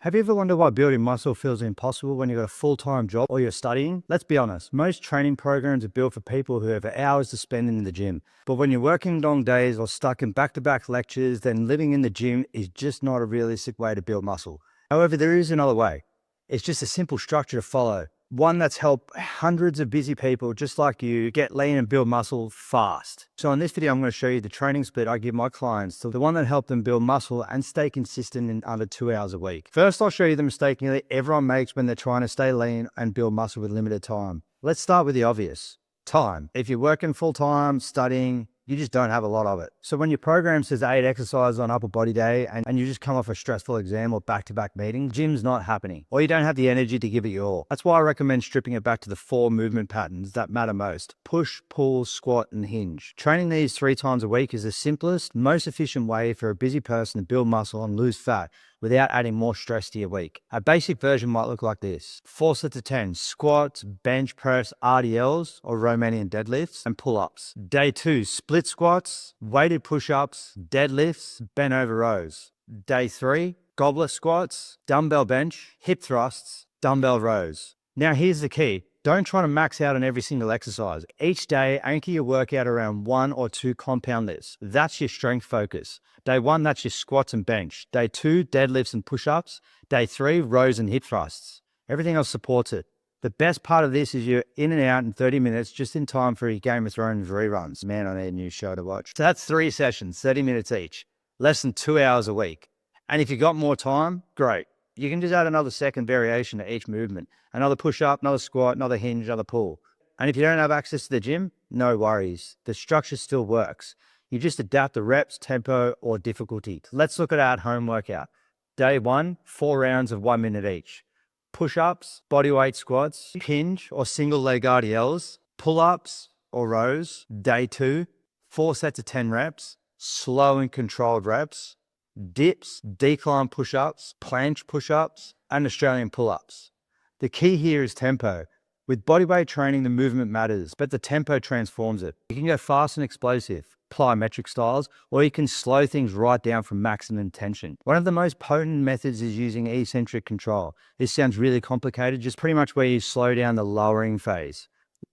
Have you ever wondered why building muscle feels impossible when you've got a full-time job or you're studying? Let's be honest, most training programs are built for people who have hours to spend in the gym. But when you're working long days or stuck in back-to-back lectures, then living in the gym is just not a realistic way to build muscle. However, there is another way. It's just a simple structure to follow. One that's helped hundreds of busy people just like you get lean and build muscle fast. So in this video, I'm going to show you the training split I give my clients, the one that helped them build muscle and stay consistent in under 2 hours a week. First, I'll show you the mistake nearly everyone makes when they're trying to stay lean and build muscle with limited time. Let's start with the obvious. Time. If you're working full-time, studying, you just don't have a lot of it. So when your program says 8 exercises on upper body day and you just come off a stressful exam or back-to-back meeting, gym's not happening. Or you don't have the energy to give it your all. That's why I recommend stripping it back to the 4 movement patterns that matter most: push, pull, squat, and hinge. Training these 3 times a week is the simplest, most efficient way for a busy person to build muscle and lose fat without adding more stress to your week. A basic version might look like this: 4 sets of 10 squats, bench press, RDLs or Romanian deadlifts, and pull-ups. Day 2, split squats, weighted push-ups, deadlifts, bent over rows. Day 3, goblet squats, dumbbell bench, hip thrusts, dumbbell rows. Now here's the key. Don't try to max out on every single exercise. Each day, anchor your workout around 1 or 2 compound lifts. That's your strength focus. Day 1, that's your squats and bench. Day 2, deadlifts and push-ups. Day 3, rows and hip thrusts. Everything else supports it. The best part of this is you're in and out in 30 minutes, just in time for your Game of Thrones reruns. Man, I need a new show to watch. So that's 3 sessions, 30 minutes each. Less than 2 hours a week. And if you got more time, great. You can just add another second variation to each movement. Another push-up, another squat, another hinge, another pull. And if you don't have access to the gym, no worries. The structure still works. You just adapt the reps, tempo, or difficulty. Let's look at our at-home workout. Day 1, 4 rounds of 1 minute each. Push-ups, bodyweight squats, hinge or single leg RDLs, pull-ups or rows. Day 2, 4 sets of 10 reps, slow and controlled reps, dips, decline push-ups, planche push-ups, and Australian pull-ups. The key here is tempo. With bodyweight training, the movement matters, but the tempo transforms it. You can go fast and explosive, plyometric styles, or you can slow things right down from maximum tension. One of the most potent methods is using eccentric control. This sounds really complicated, just pretty much where you slow down the lowering phase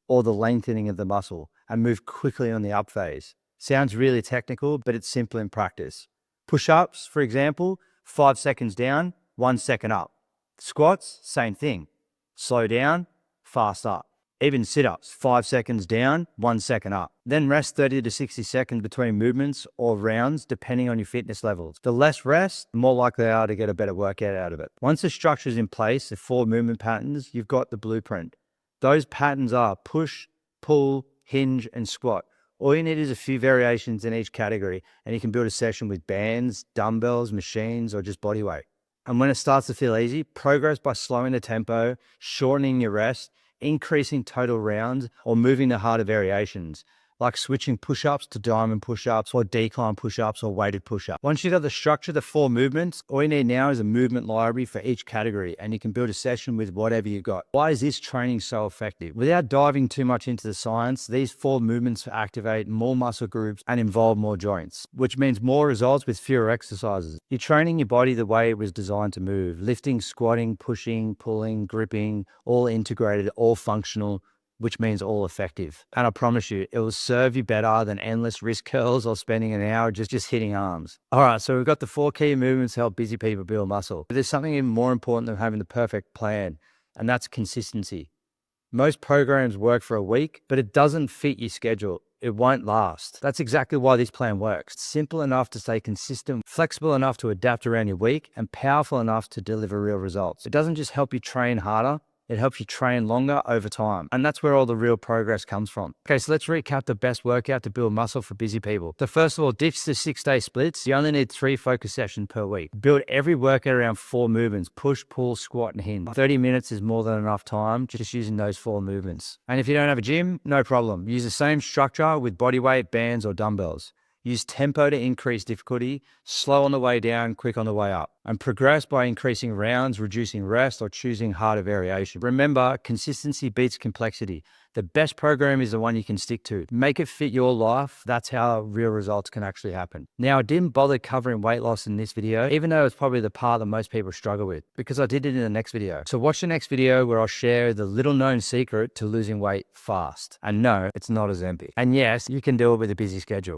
or the lengthening of the muscle and move quickly on the up phase. Sounds really technical, but it's simple in practice. Push-ups, for example, 5 seconds down, 1 second up. Squats, same thing. Slow down, fast up. Even sit-ups, 5 seconds down, 1 second up. Then rest 30 to 60 seconds between movements or rounds, depending on your fitness levels. The less rest, the more likely they are to get a better workout out of it. Once the structure is in place, the 4 movement patterns, you've got the blueprint. Those patterns are push, pull, hinge, and squat. All you need is a few variations in each category, and you can build a session with bands, dumbbells, machines, or just body weight. And when it starts to feel easy, progress by slowing the tempo, shortening your rest, increasing total rounds, or moving to harder variations, like switching push-ups to diamond push-ups or decline push-ups or weighted push-ups. Once you've got the structure, the 4 movements, all you need now is a movement library for each category, and you can build a session with whatever you've got. Why is this training so effective? Without diving too much into the science, these 4 movements activate more muscle groups and involve more joints, which means more results with fewer exercises. You're training your body the way it was designed to move: lifting, squatting, pushing, pulling, gripping, all integrated, all functional, which means all effective. And I promise you, it will serve you better than endless wrist curls or spending an hour just hitting arms. All right, so we've got the 4 key movements to help busy people build muscle. But there's something even more important than having the perfect plan, and that's consistency. Most programs work for a week, but it doesn't fit your schedule. It won't last. That's exactly why this plan works. It's simple enough to stay consistent, flexible enough to adapt around your week, and powerful enough to deliver real results. It doesn't just help you train harder, it helps you train longer over time. And that's where all the real progress comes from. Okay, so let's recap the best workout to build muscle for busy people. So first of all, ditch the 6-day splits. You only need 3 focus sessions per week. Build every workout around 4 movements: push, pull, squat, and hinge. 30 minutes is more than enough time just using those 4 movements. And if you don't have a gym, no problem. Use the same structure with body weight, bands, or dumbbells. Use tempo to increase difficulty, slow on the way down, quick on the way up. And progress by increasing rounds, reducing rest, or choosing harder variation. Remember, consistency beats complexity. The best program is the one you can stick to. Make it fit your life. That's how real results can actually happen. Now, I didn't bother covering weight loss in this video, even though it's probably the part that most people struggle with, because I did it in the next video. So watch the next video where I'll share the little known secret to losing weight fast. And no, it's not Ozempic. And yes, you can do it with a busy schedule.